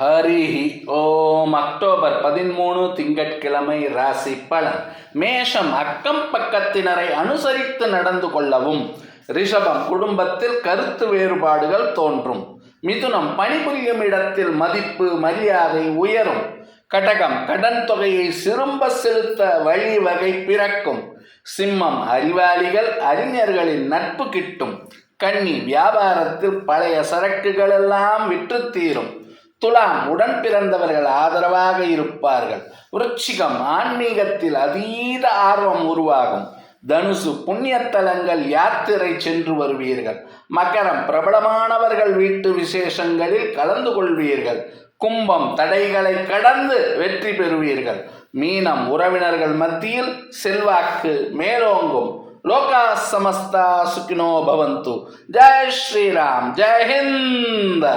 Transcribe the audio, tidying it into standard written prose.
ஹரிஹி ஓம். அக்டோபர் 13 திங்கட்கிழமை ராசி பலன். மேஷம் அக்கம் பக்கத்தினரை அனுசரித்து நடந்து கொள்ளவும். ரிஷபம் குடும்பத்தில் கருத்து வேறுபாடுகள் தோன்றும். மிதுனம் பணிபுரியும் இடத்தில் மதிப்பு மரியாதை உயரும். கடகம் கடன் தொகையை திரும்ப செலுத்த வழிவகை பிறக்கும். சிம்மம் அறிவாளிகள் அறிஞர்களின் நட்பு கிட்டும். கன்னி வியாபாரத்தில் பழைய சரக்குகள் எல்லாம் விற்று தீரும். துலாம் உடன் பிறந்தவர்கள் ஆதரவாக இருப்பார்கள். விருச்சிகம் ஆன்மீகத்தில் அதீத ஆர்வம் உருவாகும். தனுசு புண்ணியத்தலங்கள் யாத்திரை சென்று வருவீர்கள். மகரம் பிரபலமானவர்கள் வீட்டு விசேஷங்களில் கலந்து கொள்வீர்கள். கும்பம் தடைகளை கடந்து வெற்றி பெறுவீர்கள். மீனம் உறவினர்கள் மத்தியில் செல்வாக்கு மேலோங்கும். லோகா சமஸ்தா சுகினோ பவந்து. ஜெய் ஸ்ரீராம். ஜெய் ஹிந்த்.